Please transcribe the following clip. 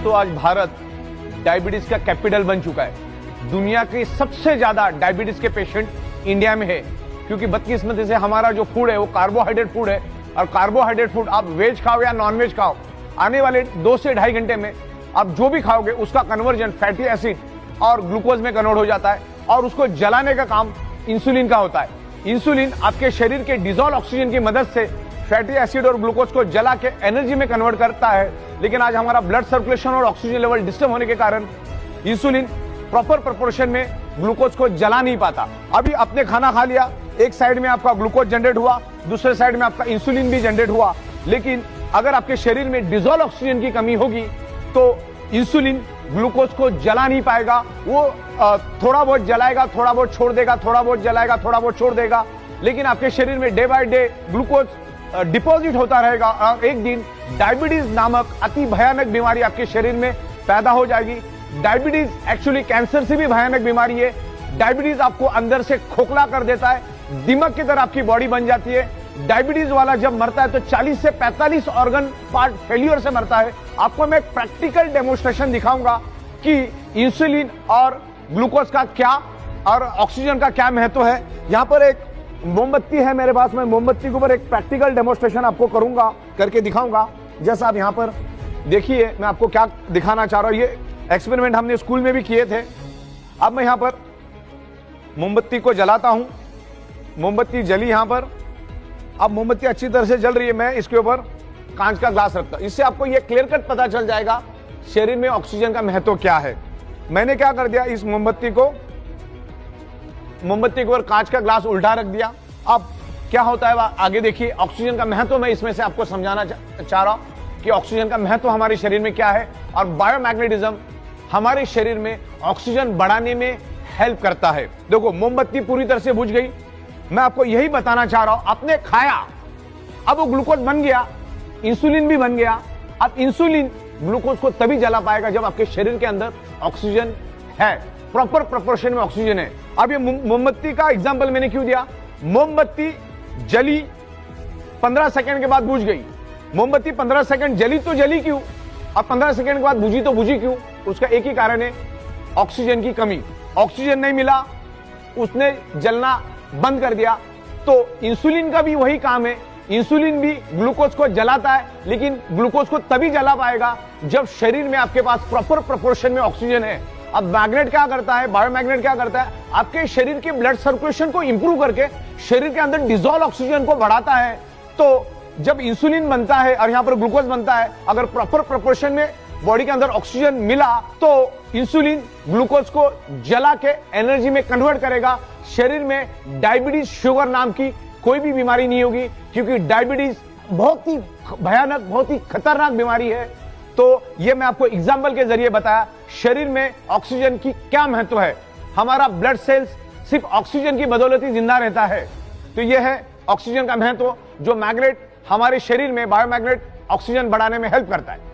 दोस्तों, आज भारत डायबिटीज का कैपिटल बन चुका है। दुनिया के सबसे ज्यादा डायबिटीज के पेशेंट इंडिया में है, क्योंकि बदकिस्मती से हमारा जो फूड है वो कार्बोहाइड्रेट फूड है, और कार्बोहाइड्रेट फूड आप वेज खाओ या नॉन वेज खाओ, आने वाले 2 से 2.5 घंटे में आप जो भी खाओगे उसका कन्वर्जन फैटी एसिड और ग्लूकोज में कन्वर्ट हो जाता है, और उसको जलाने का काम इंसुलिन का होता है। इंसुलिन आपके शरीर के डिजोल्व ऑक्सीजन की मदद से फैटी एसिड और ग्लूकोज को जला के एनर्जी में कन्वर्ट करता है, लेकिन आज हमारा ब्लड सर्कुलेशन और ऑक्सीजन लेवल डिस्टर्ब होने के कारण इंसुलिन प्रॉपर प्रोपोर्शन में ग्लूकोज को जला नहीं पाता। अभी आपने खाना खा लिया, एक साइड में आपका ग्लूकोज जनरेट हुआ, दूसरे साइड में आपका इंसुलिन भी जनरेट हुआ, लेकिन अगर आपके शरीर में डिजोल्व ऑक्सीजन की कमी होगी तो इंसुलिन ग्लूकोज को जला नहीं पाएगा। वो थोड़ा बहुत जलाएगा, थोड़ा बहुत छोड़ देगा, थोड़ा बहुत जलाएगा, थोड़ा बहुत छोड़ देगा, लेकिन आपके शरीर में day by day glucose deposit होता रहेगा, और एक दिन डायबिटीज नामक अति भयानक बीमारी आपके शरीर में पैदा हो जाएगी। डायबिटीज एक्चुअली कैंसर से भी भयानक बीमारी है। डायबिटीज आपको अंदर से खोखला कर देता है, दिमाग की तरह आपकी बॉडी बन जाती है। डायबिटीज वाला जब मरता है तो 40 से 45 ऑर्गन पार्ट फेलियर से मरता है। आपको मैं प्रैक्टिकल डेमोन्स्ट्रेशन दिखाऊंगा कि इंसुलिन और ग्लूकोज का क्या और ऑक्सीजन का क्या महत्व है। यहाँ पर एक मोमबत्ती है मेरे पास, मैं मोमबत्ती के ऊपर एक प्रैक्टिकल डेमोन्स्ट्रेशन आपको करूंगा, करके दिखाऊंगा। जैसा आप यहाँ पर देखिए, मैं आपको क्या दिखाना चाह रहा हूँ। ये एक्सपेरिमेंट हमने स्कूल में भी किए थे। अब मैं यहाँ पर मोमबत्ती को जलाता हूँ, मोमबत्ती जली यहाँ पर। अब मोमबत्ती अच्छी तरह से जल रही है, मैं इसके ऊपर कांच का ग्लास रखता हूँ। इससे आपको ये क्लियर कट पता चल जाएगा शरीर में ऑक्सीजन का महत्व क्या है। मैंने क्या कर दिया, इस मोमबत्ती के ऊपर कांच का ग्लास उल्टा रख दिया। अब क्या होता है आगे देखिए। ऑक्सीजन का महत्व मैं इसमें से आपको समझाना चाह रहा हूं कि ऑक्सीजन का महत्व हमारे शरीर में क्या है, और बायोमैग्नेटिज्म हमारे शरीर में ऑक्सीजन बढ़ाने में हेल्प करता है। देखो, मोमबत्ती पूरी तरह से बुझ गई। मैं आपको यही बताना चाह रहा हूं, आपने खाया, अब वो ग्लूकोज बन गया, इंसुलिन भी बन गया। अब इंसुलिन ग्लूकोज को तभी जला पाएगा जब आपके शरीर के अंदर ऑक्सीजन है, प्रॉपर प्रोपोर्शन में ऑक्सीजन है। अब ये मोमबत्ती का एग्जांपल मैंने क्यों दिया, मोमबत्ती जली 15 सेकंड के बाद बुझ गई। मोमबत्ती 15 सेकंड जली तो जली क्यों, अब 15 सेकंड के बाद बुझी तो बुझी क्यों? उसका एक ही कारण है, ऑक्सीजन की कमी। ऑक्सीजन नहीं मिला, उसने जलना बंद कर दिया। तो इंसुलिन का भी वही काम है, इंसुलिन भी ग्लूकोज को जलाता है, लेकिन ग्लूकोज को तभी जला पाएगा जब शरीर में आपके पास प्रॉपर प्रोपोर्शन में ऑक्सीजन है। अब मैग्नेट क्या करता है, बायोमैग्नेट क्या करता है, आपके शरीर के ब्लड सर्कुलेशन को इंप्रूव करके शरीर के अंदर डिसॉल्व ऑक्सीजन को बढ़ाता है। तो जब इंसुलिन बनता है और यहां पर ग्लूकोज बनता है, अगर प्रॉपर प्रोपोर्शन में बॉडी के अंदर ऑक्सीजन मिला तो इंसुलिन ग्लूकोज को जला के एनर्जी में कन्वर्ट करेगा। शरीर में डायबिटीज शुगर नाम की कोई भी बीमारी नहीं होगी, क्योंकि डायबिटीज बहुत ही भयानक, बहुत ही खतरनाक बीमारी है। तो ये मैं आपको एग्जाम्पल के जरिए बताया शरीर में ऑक्सीजन की क्या महत्व है। हमारा ब्लड सेल्स सिर्फ ऑक्सीजन की बदौलत ही जिंदा रहता है। तो यह है ऑक्सीजन का महत्व, जो मैग्नेट हमारे शरीर में बायोमैग्नेट ऑक्सीजन बढ़ाने में हेल्प करता है।